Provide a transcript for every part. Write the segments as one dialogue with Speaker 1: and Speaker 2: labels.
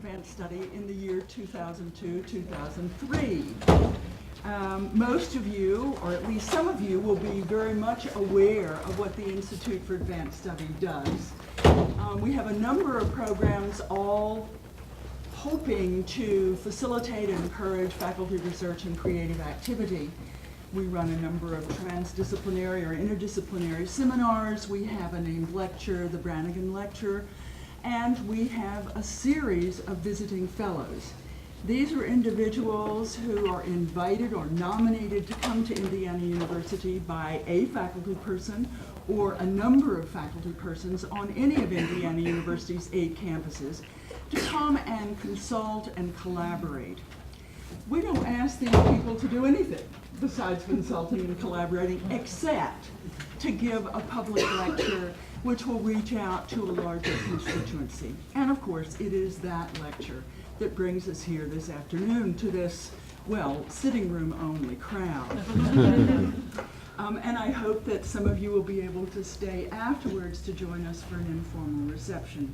Speaker 1: Advanced study in the year 2002-2003. Most of you, or at least some of you, will be very much aware of what the Institute for Advanced Study does. We have a number of programs all hoping to facilitate and encourage faculty research and creative activity. We run a number of transdisciplinary or interdisciplinary seminars. We have a named lecture, the Brannigan Lecture, and we have a series of visiting fellows. These are individuals who are invited or nominated to come to Indiana University by a faculty person or a number of faculty persons on any of Indiana University's 8 campuses to come and consult and collaborate. We don't ask these people to do anything besides consulting and collaborating, except to give a public lecture which will reach out to a larger constituency. And of course, it is that lecture that brings us here this afternoon to this, well, sitting room only crowd. And I hope that some of you will be able to stay afterwards to join us for an informal reception.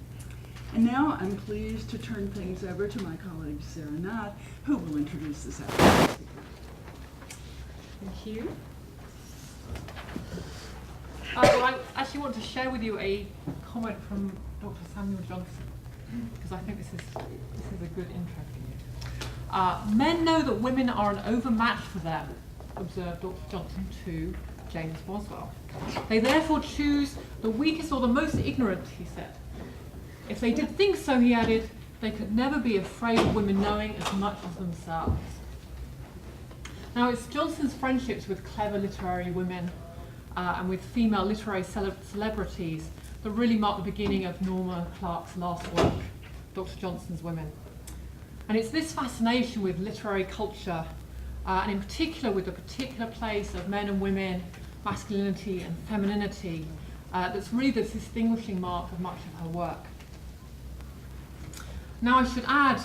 Speaker 1: And now I'm pleased to turn things over to my colleague Sarah Knott, who will introduce this afternoon's speaker.
Speaker 2: Thank you. Well, I actually want to share with you a comment from Dr. Samuel Johnson, because I think this is a good intro for you. Men know that women are an overmatch for them, observed Dr. Johnson to James Boswell. They therefore choose the weakest or the most ignorant, he said. If they did think so, he added, they could never be afraid of women knowing as much as themselves. Now, it's Johnson's friendships with clever literary women and with female literary celebrities that really mark the beginning of Norma Clarke's last work, Dr. Johnson's Women. And it's this fascination with literary culture, and in particular with the particular place of men and women, masculinity and femininity, that's really the distinguishing mark of much of her work. Now I should add,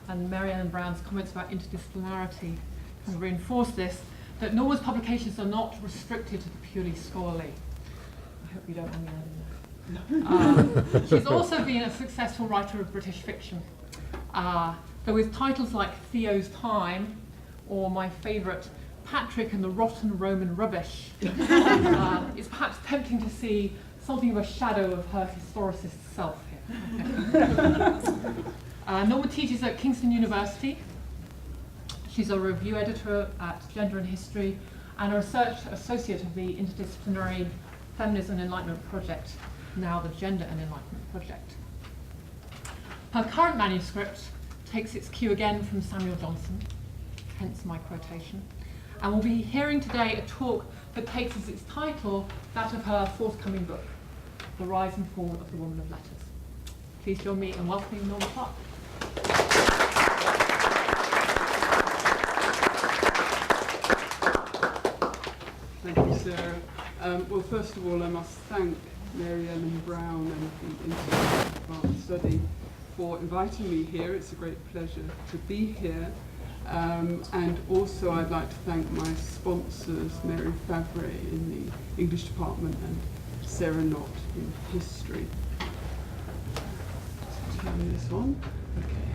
Speaker 2: and Mary Ellen Brown's comments about interdisciplinarity kind of reinforce this, that Norma's publications are not restricted to the purely scholarly. I hope you don't want me adding that. She's also been a successful writer of British fiction, though with titles like Theo's Time, or my favourite, Patrick and the Rotten Roman Rubbish, it's perhaps tempting to see something of a shadow of her historicist self here. Norma teaches at Kingston University. She's a review editor at Gender and History and a research associate of the Interdisciplinary Feminism and Enlightenment Project, now the Gender and Enlightenment Project. Her current manuscript takes its cue again from Samuel Johnson, hence my quotation, and we'll be hearing today a talk that takes as its title that of her forthcoming book, The Rise and Fall of the Woman of Letters. Please join me in welcoming Norma Clarke.
Speaker 3: Thank you, Sarah. Well, first of all, I must thank Mary Ellen Brown and the Institute for Advanced Study for inviting me here. It's a great pleasure to be here. And also I'd like to thank my sponsors, Mary Favre in the English department and Sarah Knott in history. Let's turn this on. Okay.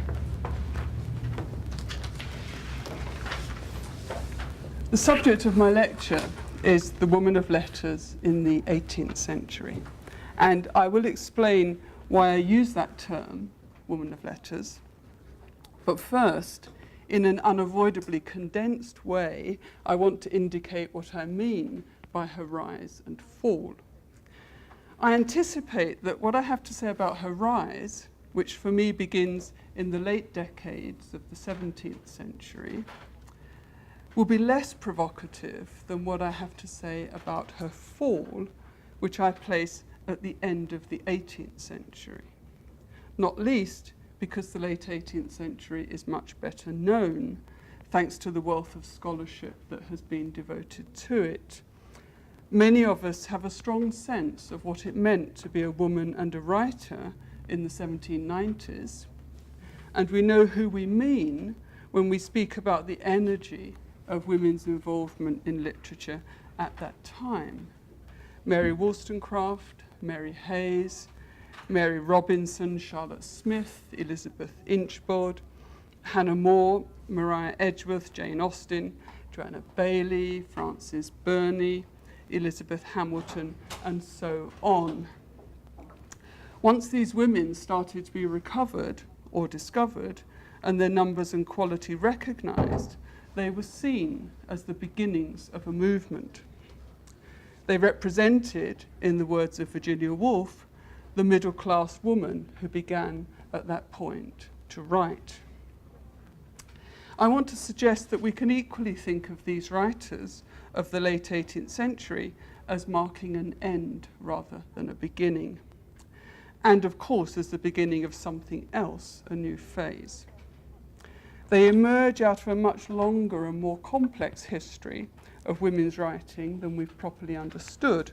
Speaker 3: The subject of my lecture is the woman of letters in the 18th century. And I will explain why I use that term, woman of letters. But first, in an unavoidably condensed way, I want to indicate what I mean by her rise and fall. I anticipate that what I have to say about her rise, which for me begins in the late decades of the 17th century, will be less provocative than what I have to say about her fall, which I place at the end of the 18th century. Not least because the late 18th century is much better known, thanks to the wealth of scholarship that has been devoted to it. Many of us have a strong sense of what it meant to be a woman and a writer in the 1790s, and we know who we mean when we speak about the energy of women's involvement in literature at that time. Mary Wollstonecraft, Mary Hayes, Mary Robinson, Charlotte Smith, Elizabeth Inchbaud, Hannah More, Maria Edgeworth, Jane Austen, Joanna Bailey, Frances Burney, Elizabeth Hamilton, and so on. Once these women started to be recovered or discovered, and their numbers and quality recognised, they were seen as the beginnings of a movement. They represented, in the words of Virginia Woolf, the middle-class woman who began at that point to write. I want to suggest that we can equally think of these writers of the late 18th century as marking an end rather than a beginning, and of course as the beginning of something else, a new phase. They emerge out of a much longer and more complex history of women's writing than we've properly understood.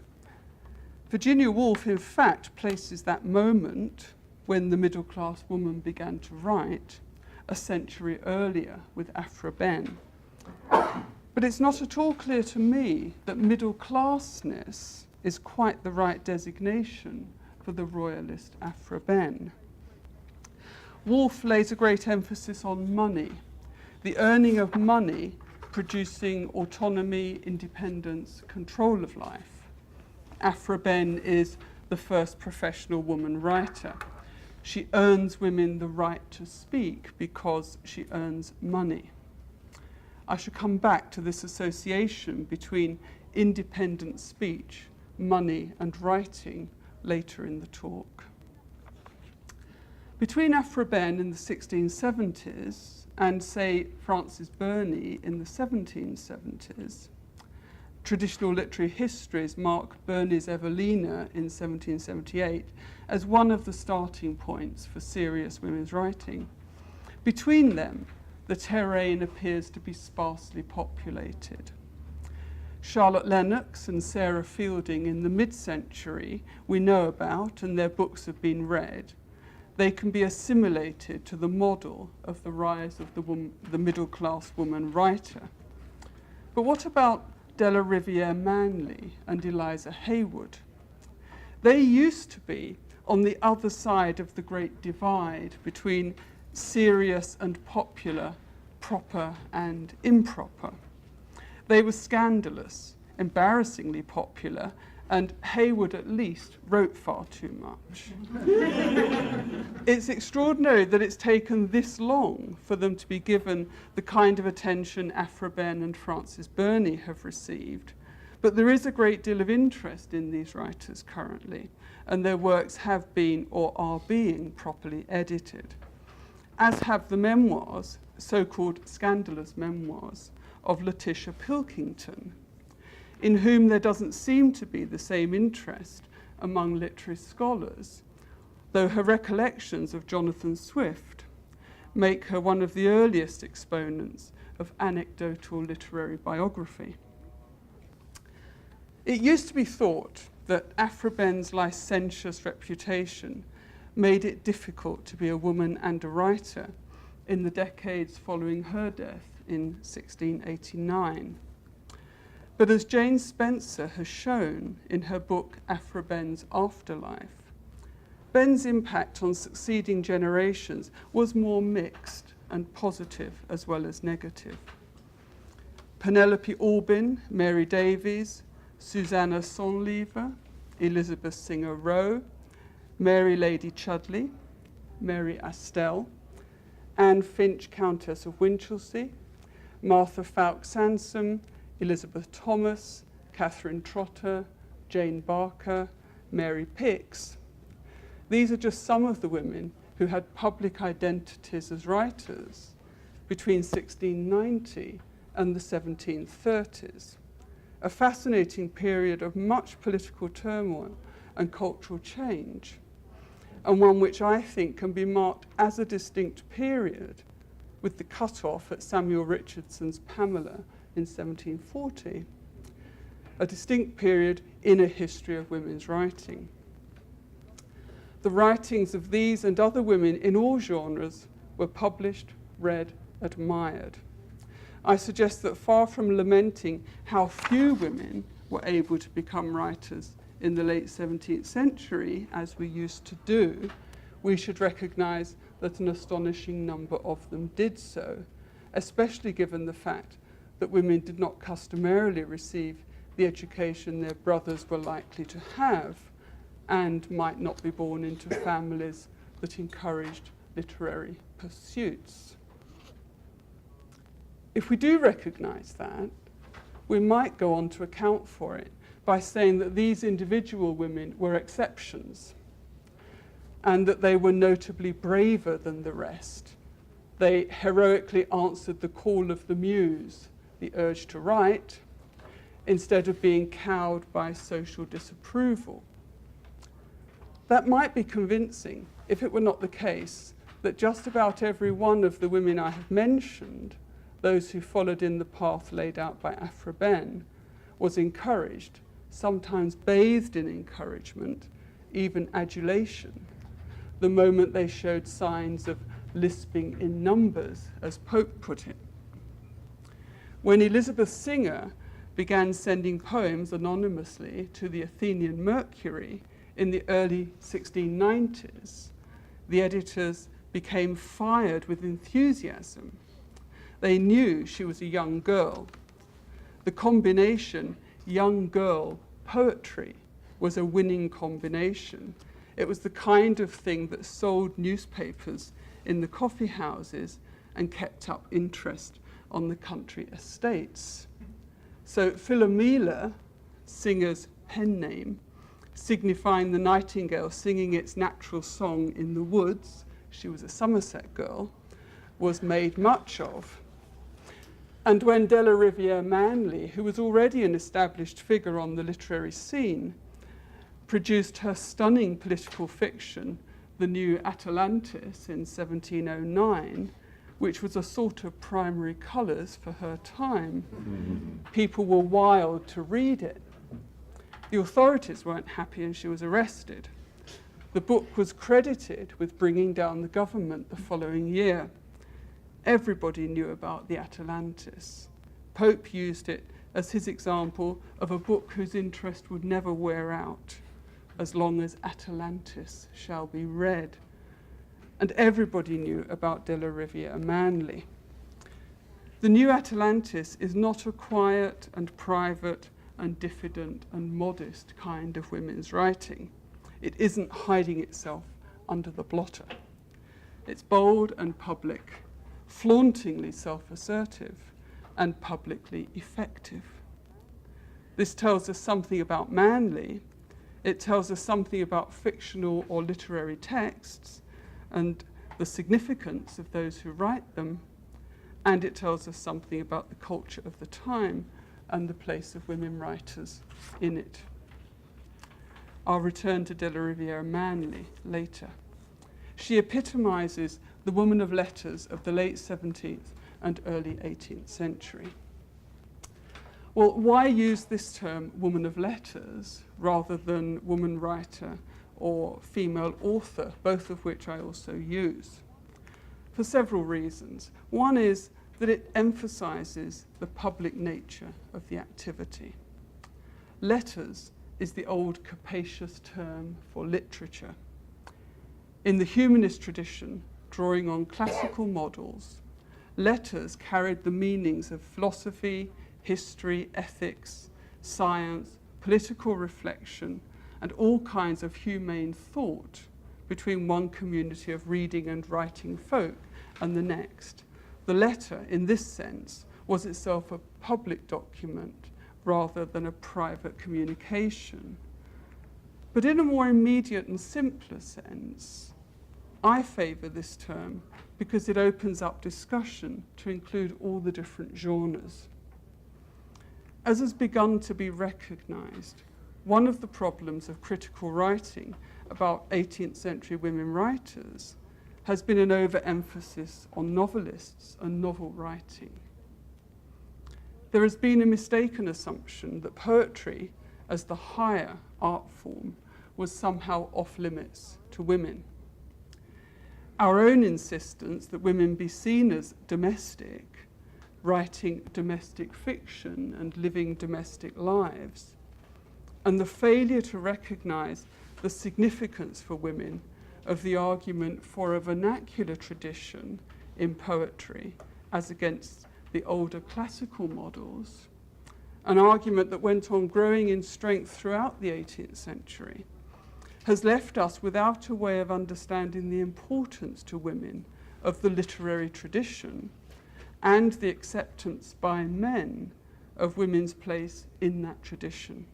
Speaker 3: Virginia Woolf, in fact, places that moment when the middle-class woman began to write a century earlier with Aphra Behn. But it's not at all clear to me that middle-classness is quite the right designation for the royalist Aphra Behn. Woolf lays a great emphasis on money, the earning of money producing autonomy, independence, control of life. Aphra Behn is the first professional woman writer. She earns women the right to speak because she earns money. I shall come back to this association between independent speech, money, and writing later in the talk. Between Aphra Behn in the 1670s and, say, Frances Burney in the 1770s, traditional literary histories mark Burney's Evelina in 1778 as one of the starting points for serious women's writing. Between them, the terrain appears to be sparsely populated. Charlotte Lennox and Sarah Fielding in the mid-century we know about, and their books have been read. They can be assimilated to the model of the rise of the middle-class woman writer. But what about Della Riviere Manley and Eliza Haywood? They used to be on the other side of the great divide between serious and popular, proper and improper. They were scandalous, embarrassingly popular, and Haywood at least wrote far too much. It's extraordinary that it's taken this long for them to be given the kind of attention Aphra Behn and Frances Burney have received. But there is a great deal of interest in these writers currently, and their works have been or are being properly edited, as have the memoirs, so-called scandalous memoirs, of Letitia Pilkington, in whom there doesn't seem to be the same interest among literary scholars, though her recollections of Jonathan Swift make her one of the earliest exponents of anecdotal literary biography. It used to be thought that Aphra Behn's licentious reputation made it difficult to be a woman and a writer in the decades following her death in 1689. But as Jane Spencer has shown in her book Aphra Behn's Afterlife, Behn's impact on succeeding generations was more mixed and positive as well as negative. Penelope Albin, Mary Davies, Susanna Sonlever, Elizabeth Singer Rowe, Mary Lady Chudley, Mary Astell, Anne Finch, Countess of Winchelsea, Martha Falk Sansom, Elizabeth Thomas, Catherine Trotter, Jane Barker, Mary Picks. These are just some of the women who had public identities as writers between 1690 and the 1730s, a fascinating period of much political turmoil and cultural change, and one which I think can be marked as a distinct period with the cut-off at Samuel Richardson's Pamela in 1740, a distinct period in a history of women's writing. The writings of these and other women in all genres were published, read, admired. I suggest that far from lamenting how few women were able to become writers in the late 17th century, as we used to do, we should recognise that an astonishing number of them did so, especially given the fact that women did not customarily receive the education their brothers were likely to have and might not be born into families that encouraged literary pursuits. If we do recognise that, we might go on to account for it by saying that these individual women were exceptions and that they were notably braver than the rest. They heroically answered the call of the muse, the urge to write, instead of being cowed by social disapproval. That might be convincing if it were not the case that just about every one of the women I have mentioned, those who followed in the path laid out by Aphra Behn, was encouraged, sometimes bathed in encouragement, even adulation, the moment they showed signs of lisping in numbers, as Pope put it. When Elizabeth Singer began sending poems anonymously to the Athenian Mercury in the early 1690s, the editors became fired with enthusiasm. They knew she was a young girl. The combination young girl poetry was a winning combination. It was the kind of thing that sold newspapers in the coffee houses and kept up interest on the country estates. So Philomela, Singer's pen name, signifying the nightingale singing its natural song in the woods, she was a Somerset girl, was made much of. And when Della Riviere Manley, who was already an established figure on the literary scene, produced her stunning political fiction, The New Atlantis, in 1709, which was a sort of primary colours for her time, people were wild to read it. The authorities weren't happy and she was arrested. The book was credited with bringing down the government the following year. Everybody knew about the Atlantis. Pope used it as his example of a book whose interest would never wear out, as long as Atlantis shall be read. And everybody knew about Della Riviere Manley. The New Atlantis is not a quiet and private and diffident and modest kind of women's writing. It isn't hiding itself under the blotter. It's bold and public, flauntingly self-assertive, and publicly effective. This tells us something about Manley. It tells us something about fictional or literary texts and the significance of those who write them, and it tells us something about the culture of the time and the place of women writers in it. I'll return to Della Riviere Manley later. She epitomizes the woman of letters of the late 17th and early 18th century. Well, why use this term woman of letters rather than woman writer or female author, both of which I also use? For several reasons. One is that it emphasizes the public nature of the activity. Letters is the old capacious term for literature. In the humanist tradition, drawing on classical models, letters carried the meanings of philosophy, history, ethics, science, political reflection, and all kinds of humane thought between one community of reading and writing folk and the next. The letter, in this sense, was itself a public document rather than a private communication. But in a more immediate and simpler sense, I favour this term because it opens up discussion to include all the different genres. As has begun to be recognised, one of the problems of critical writing about 18th century women writers has been an overemphasis on novelists and novel writing. There has been a mistaken assumption that poetry, as the higher art form, was somehow off limits to women. Our own insistence that women be seen as domestic, writing domestic fiction and living domestic lives, and the failure to recognise the significance for women of the argument for a vernacular tradition in poetry as against the older classical models, an argument that went on growing in strength throughout the 18th century, has left us without a way of understanding the importance to women of the literary tradition and the acceptance by men of women's place in that tradition.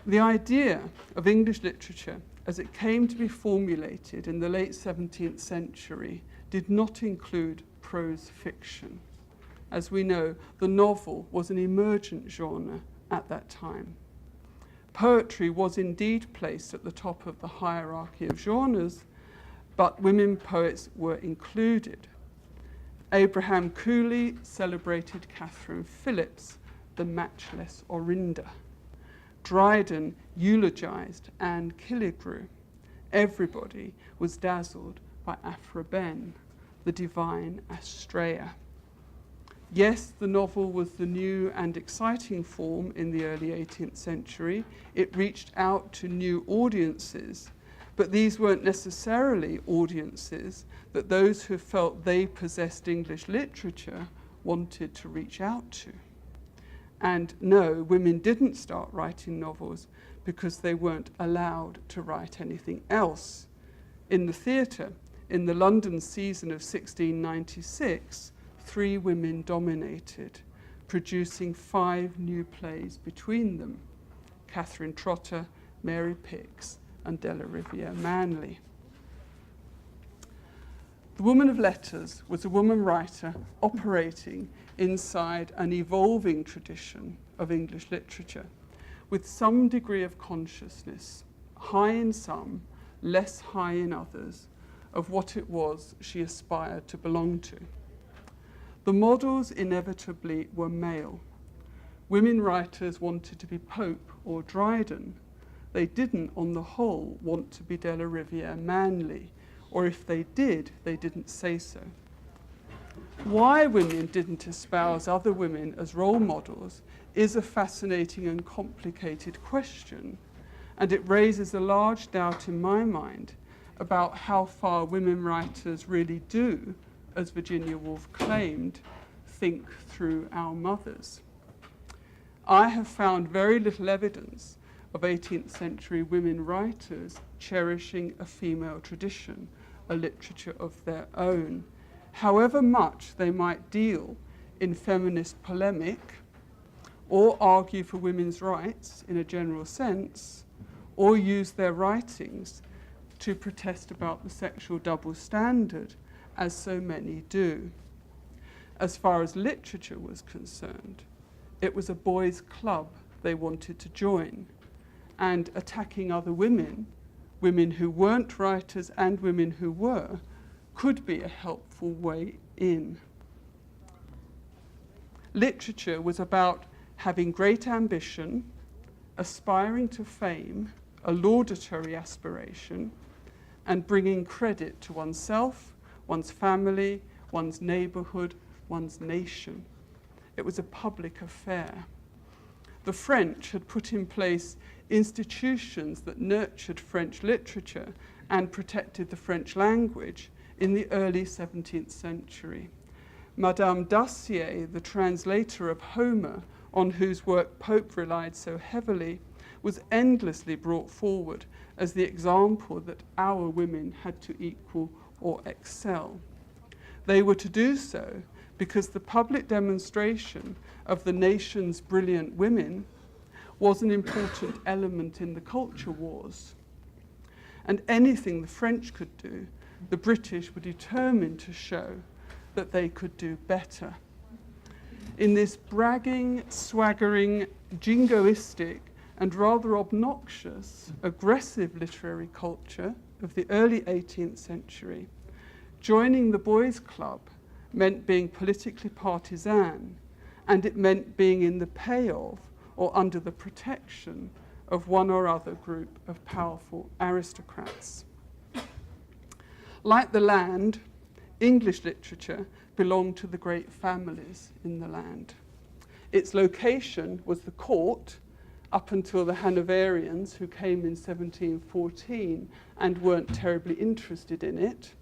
Speaker 3: The idea of English literature as it came to be formulated in the late 17th century did not include prose fiction. As we know, the novel was an emergent genre at that time. Poetry was indeed placed at the top of the hierarchy of genres, but women poets were included. Abraham Cooley celebrated Catherine Phillips, the matchless Orinda. Dryden eulogized Anne Killigrew. Everybody was dazzled by Aphra Behn, the divine Astrea. Yes, the novel was the new and exciting form in the early 18th century. It reached out to new audiences, but these weren't necessarily audiences that those who felt they possessed English literature wanted to reach out to. And no, women didn't start writing novels because they weren't allowed to write anything else. In the theatre, in the London season of 1696, 3 women dominated, producing 5 new plays between them: Catherine Trotter, Mary Picks, and Della Riviere Manley. The woman of letters was a woman writer operating inside an evolving tradition of English literature, with some degree of consciousness, high in some, less high in others, of what it was she aspired to belong to. The models inevitably were male. Women writers wanted to be Pope or Dryden. They didn't, on the whole, want to be Della Riviere Manley, or if they did, they didn't say so. Why women didn't espouse other women as role models is a fascinating and complicated question, and it raises a large doubt in my mind about how far women writers really do, as Virginia Woolf claimed, think through our mothers. I have found very little evidence of 18th century women writers cherishing a female tradition, a literature of their own, however much they might deal in feminist polemic or argue for women's rights in a general sense, or use their writings to protest about the sexual double standard, as so many do. As far as literature was concerned, it was a boys' club they wanted to join, and attacking other women, women who weren't writers and women who were, could be a helpful way in. Literature was about having great ambition, aspiring to fame, a laudatory aspiration, and bringing credit to oneself, one's family, one's neighbourhood, one's nation. It was a public affair. The French had put in place institutions that nurtured French literature and protected the French language in the early 17th century. Madame Dacier, the translator of Homer, on whose work Pope relied so heavily, was endlessly brought forward as the example that our women had to equal or excel. They were to do so because the public demonstration of the nation's brilliant women was an important element in the culture wars. And anything the French could do, the British were determined to show that they could do better. In this bragging, swaggering, jingoistic, and rather obnoxious, aggressive literary culture of the early 18th century, joining the boys' club meant being politically partisan, and it meant being in the pay of or under the protection of one or other group of powerful aristocrats. Like the land, English literature belonged to the great families in the land. Its location was the court, up until the Hanoverians, who came in 1714 and weren't terribly interested in it.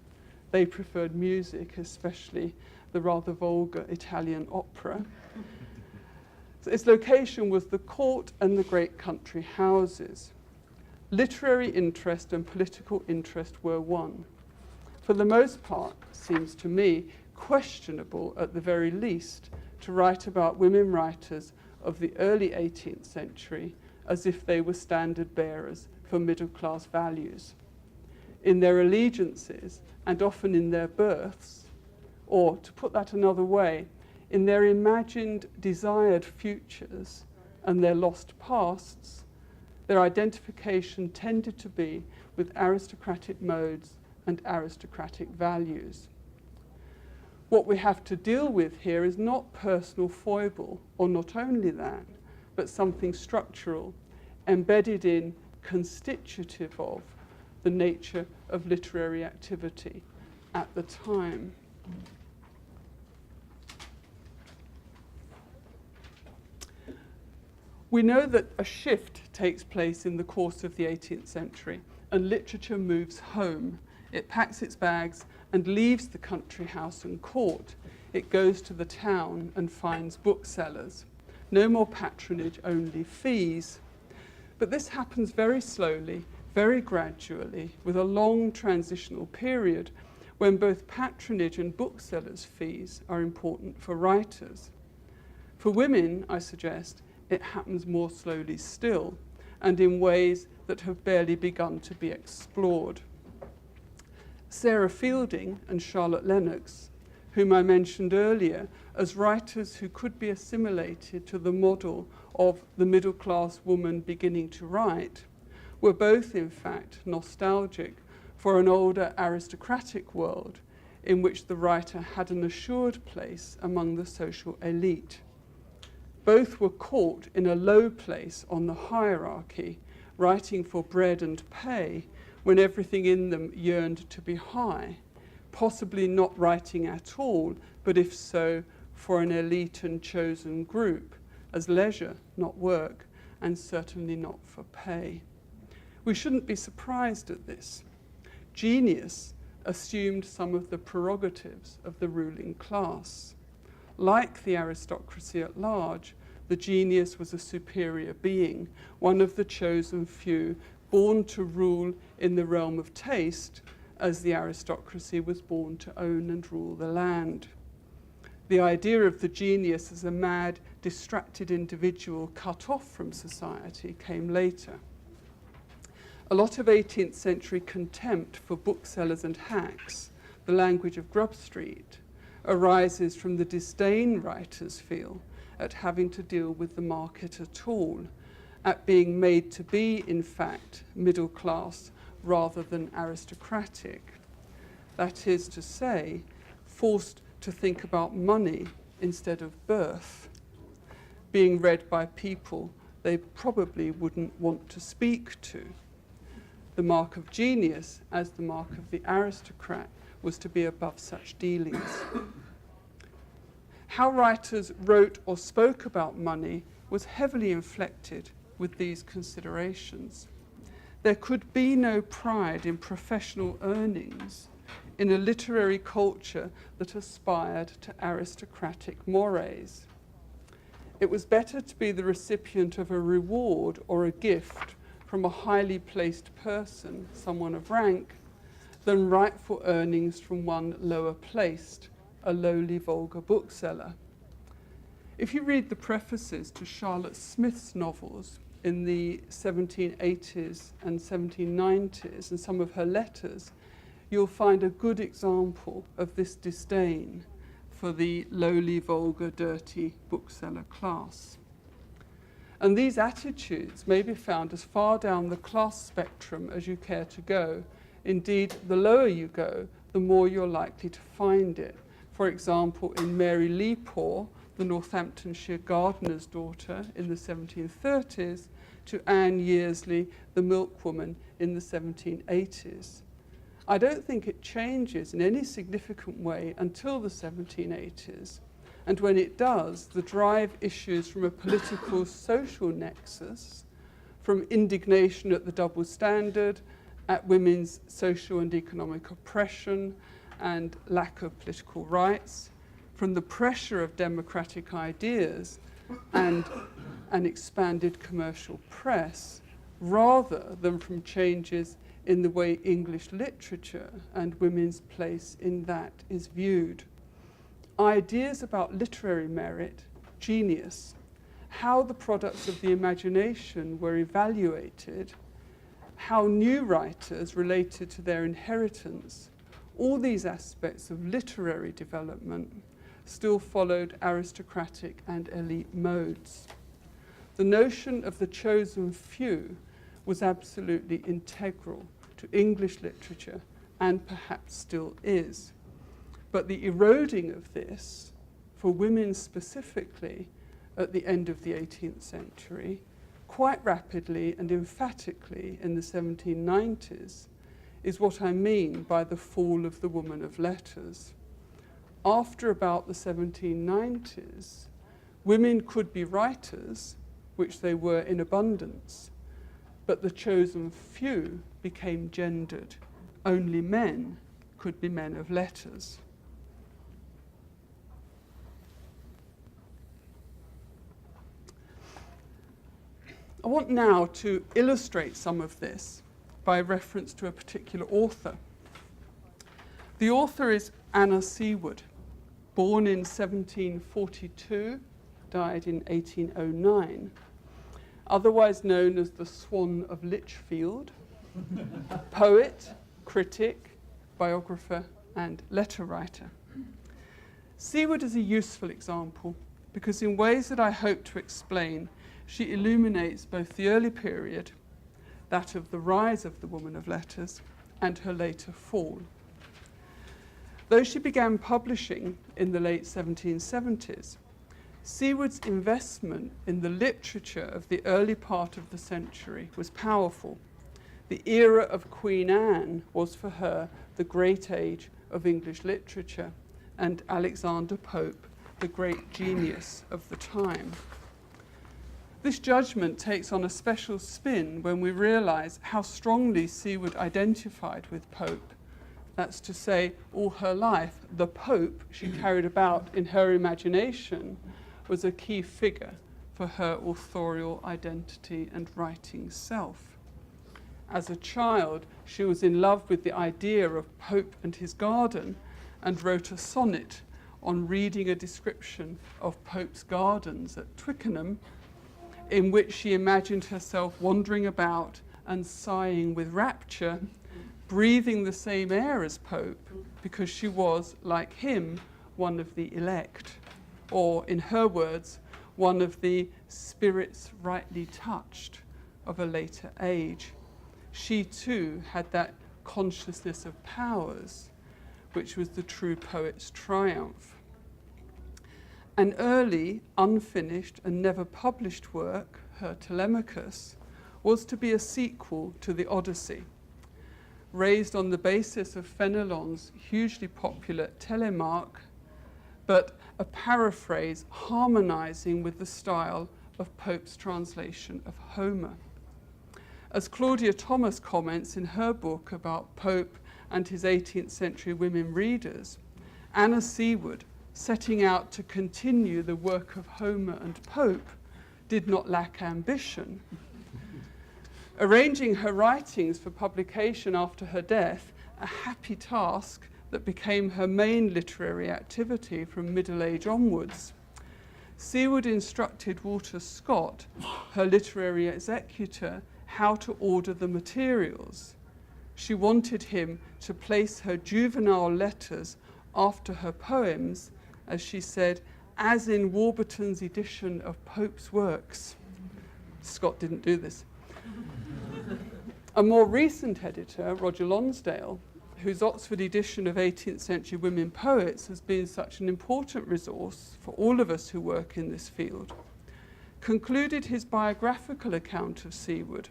Speaker 3: They preferred music, especially the rather vulgar Italian opera. So its location was the court and the great country houses. Literary interest and political interest were one. For the most part, seems to me, questionable at the very least to write about women writers of the early 18th century as if they were standard bearers for middle-class values. In their allegiances, and often in their births, or, to put that another way, in their imagined desired futures and their lost pasts, their identification tended to be with aristocratic modes and aristocratic values. What we have to deal with here is not personal foible, or not only that, but something structural, embedded in, constitutive of, the nature of literary activity at the time. We know that a shift takes place in the course of the 18th century, and literature moves home. It packs its bags and leaves the country house and court. It goes to the town and finds booksellers. No more patronage, only fees. But this happens very slowly, very gradually, with a long transitional period when both patronage and booksellers' fees are important for writers. For women, I suggest, it happens more slowly still, and in ways that have barely begun to be explored. Sarah Fielding and Charlotte Lennox, whom I mentioned earlier as writers who could be assimilated to the model of the middle-class woman beginning to write, were both, in fact, nostalgic for an older aristocratic world in which the writer had an assured place among the social elite. Both were caught in a low place on the hierarchy, writing for bread and pay, when everything in them yearned to be high, possibly not writing at all, but if so, for an elite and chosen group, as leisure, not work, and certainly not for pay. We shouldn't be surprised at this. Genius assumed some of the prerogatives of the ruling class. Like the aristocracy at large, the genius was a superior being, one of the chosen few, born to rule in the realm of taste, as the aristocracy was born to own and rule the land. The idea of the genius as a mad, distracted individual cut off from society came later. A lot of 18th century contempt for booksellers and hacks, the language of Grub Street, arises from the disdain writers feel at having to deal with the market at all, at being made to be, in fact, middle class rather than aristocratic. That is to say, forced to think about money instead of birth, being read by people they probably wouldn't want to speak to. The mark of genius, as the mark of the aristocrat, was to be above such dealings. How writers wrote or spoke about money was heavily inflected with these considerations. There could be no pride in professional earnings in a literary culture that aspired to aristocratic mores. It was better to be the recipient of a reward or a gift from a highly placed person, someone of rank, than write for earnings from one lower placed, a lowly vulgar bookseller. If you read the prefaces to Charlotte Smith's novels in the 1780s and 1790s and some of her letters, you'll find a good example of this disdain for the lowly, vulgar, dirty bookseller class. And these attitudes may be found as far down the class spectrum as you care to go. Indeed, the lower you go, the more you're likely to find it. For example, in Mary Leepaw, the Northamptonshire gardener's daughter in the 1730s, to Anne Yearsley, the milkwoman in the 1780s. I don't think it changes in any significant way until the 1780s, And when it does, the drive issues from a political social nexus, from indignation at the double standard, at women's social and economic oppression and lack of political rights, from the pressure of democratic ideas and an expanded commercial press, rather than from changes in the way English literature and women's place in that is viewed. Ideas about literary merit, genius, how the products of the imagination were evaluated, how new writers related to their inheritance, all these aspects of literary development still followed aristocratic and elite modes. The notion of the chosen few was absolutely integral to English literature and perhaps still is. But the eroding of this, for women specifically, at the end of the 18th century, quite rapidly and emphatically in the 1790s, is what I mean by the fall of the woman of letters. After about the 1790s, women could be writers, which they were in abundance, but the chosen few became gendered. Only men could be men of letters. I want now to illustrate some of this by reference to a particular author. The author is Anna Seawood, born in 1742, died in 1809, otherwise known as the Swan of Lichfield, poet, critic, biographer, and letter writer. Seawood is a useful example because in ways that I hope to explain, she illuminates both the early period, that of the rise of the woman of letters, and her later fall. Though she began publishing in the late 1770s, Seawood's investment in the literature of the early part of the century was powerful. The era of Queen Anne was for her the great age of English literature, and Alexander Pope, the great genius of the time. This judgment takes on a special spin when we realise how strongly Seawood identified with Pope. That's to say, all her life, the Pope she carried about in her imagination was a key figure for her authorial identity and writing self. As a child, she was in love with the idea of Pope and his garden and wrote a sonnet on reading a description of Pope's gardens at Twickenham, in which she imagined herself wandering about and sighing with rapture, breathing the same air as Pope, because she was, like him, one of the elect, or, in her words, one of the spirits rightly touched of a later age. She too had that consciousness of powers, which was the true poet's triumph. An early, unfinished and never published work, her Telemachus, was to be a sequel to the Odyssey, raised on the basis of Fenelon's hugely popular Telemachus, but a paraphrase harmonizing with the style of Pope's translation of Homer. As Claudia Thomas comments in her book about Pope and his 18th century women readers, Anna Seawood, setting out to continue the work of Homer and Pope, did not lack ambition. Arranging her writings for publication after her death, a happy task that became her main literary activity from middle age onwards, Seawood instructed Walter Scott, her literary executor, how to order the materials. She wanted him to place her juvenile letters after her poems, as she said, as in Warburton's edition of Pope's works. Scott didn't do this. A more recent editor, Roger Lonsdale, whose Oxford edition of 18th century women poets has been such an important resource for all of us who work in this field, concluded his biographical account of Seawood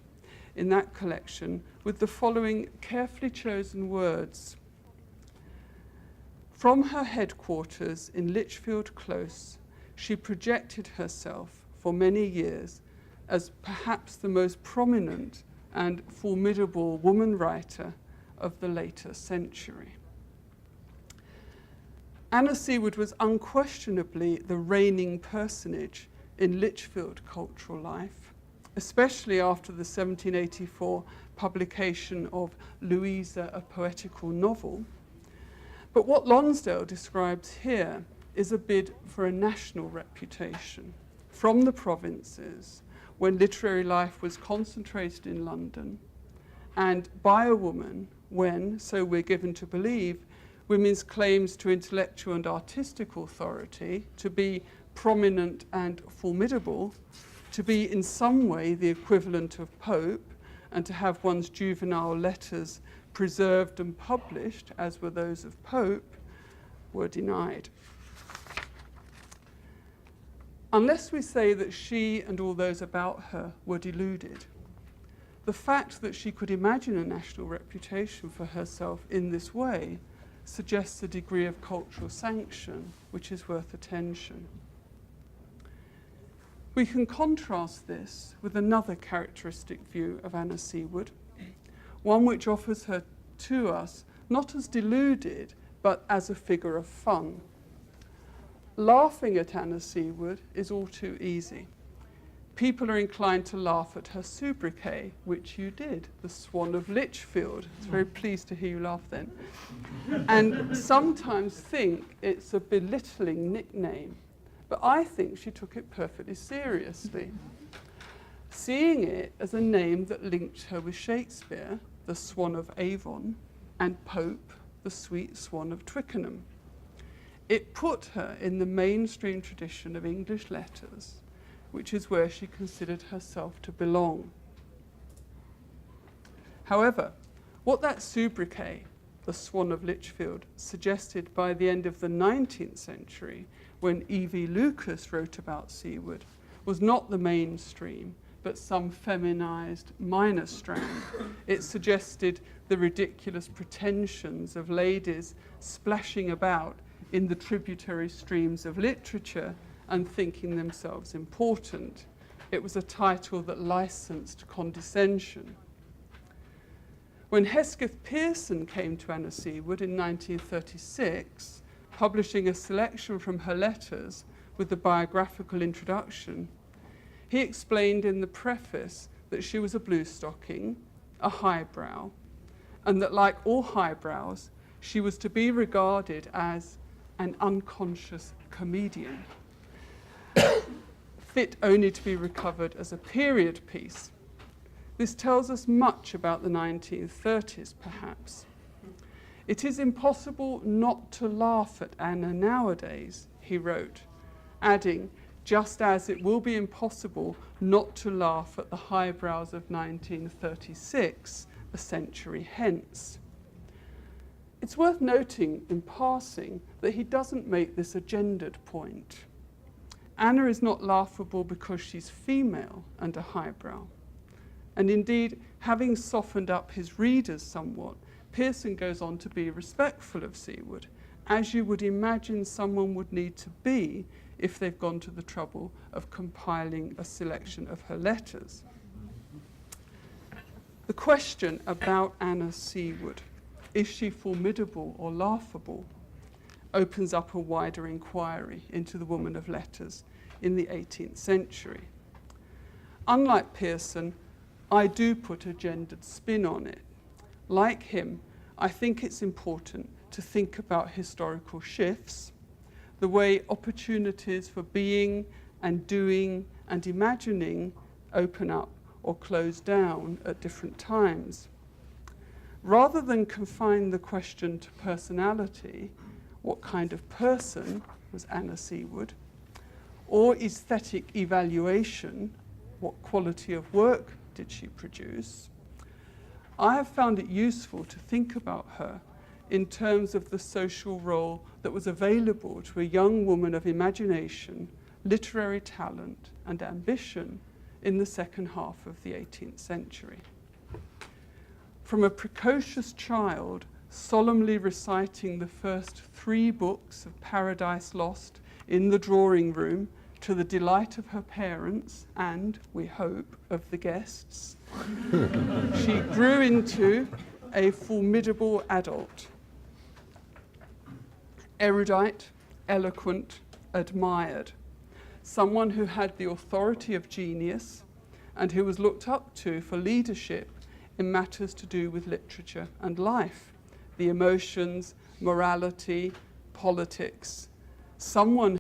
Speaker 3: in that collection with the following carefully chosen words. From her headquarters in Lichfield Close, she projected herself for many years as perhaps the most prominent and formidable woman writer of the later century. Anna Seawood was unquestionably the reigning personage in Lichfield cultural life, especially after the 1784 publication of Louisa, a Poetical Novel. But what Lonsdale describes here is a bid for a national reputation from the provinces, when literary life was concentrated in London, and by a woman when, so we're given to believe, women's claims to intellectual and artistic authority, to be prominent and formidable, to be in some way the equivalent of Pope, and to have one's juvenile letters preserved and published, as were those of Pope, were denied. Unless we say that she and all those about her were deluded, the fact that she could imagine a national reputation for herself in this way suggests a degree of cultural sanction which is worth attention. We can contrast this with another characteristic view of Anna Seawood, one which offers her to us not as deluded but as a figure of fun. Laughing at Anna Seawood is all too easy. People are inclined to laugh at her sobriquet, which you did, the Swan of Lichfield. I was very pleased to hear you laugh then. And sometimes think it's a belittling nickname, but I think she took it perfectly seriously, seeing it as a name that linked her with Shakespeare, the Swan of Avon, and Pope, the Sweet Swan of Twickenham. It put her in the mainstream tradition of English letters, which is where she considered herself to belong. However, what that sobriquet, the Swan of Lichfield, suggested by the end of the 19th century, when E.V. Lucas wrote about Seawood, was not the mainstream, but some feminized minor strand. It suggested the ridiculous pretensions of ladies splashing about in the tributary streams of literature and thinking themselves important. It was a title that licensed condescension. When Hesketh Pearson came to Anna Seawood in 1936, publishing a selection from her letters with the biographical introduction, he explained in the preface that she was a bluestocking, a highbrow, and that like all highbrows, she was to be regarded as an unconscious comedian, fit only to be recovered as a period piece. This tells us much about the 1930s, perhaps. It is impossible not to laugh at Anna nowadays, he wrote, adding, just as it will be impossible not to laugh at the highbrows of 1936, a century hence. It's worth noting in passing that he doesn't make this a gendered point. Anna is not laughable because she's female and a highbrow. And indeed, having softened up his readers somewhat, Pearson goes on to be respectful of Seawood, as you would imagine someone would need to be if they've gone to the trouble of compiling a selection of her letters. The question about Anna Seawood, is she formidable or laughable, opens up a wider inquiry into the woman of letters in the 18th century. Unlike Pearson, I do put a gendered spin on it. Like him, I think it's important to think about historical shifts, the way opportunities for being and doing and imagining open up or close down at different times. Rather than confine the question to personality, what kind of person was Anna Seawood, or aesthetic evaluation, what quality of work did she produce, I have found it useful to think about her in terms of the social role that was available to a young woman of imagination, literary talent, and ambition in the second half of the 18th century. From a precocious child solemnly reciting the first 3 books of Paradise Lost in the drawing room to the delight of her parents and, we hope, of the guests, she grew into a formidable adult. Erudite, eloquent, admired. Someone who had the authority of genius and who was looked up to for leadership in matters to do with literature and life, the emotions, morality, politics. Someone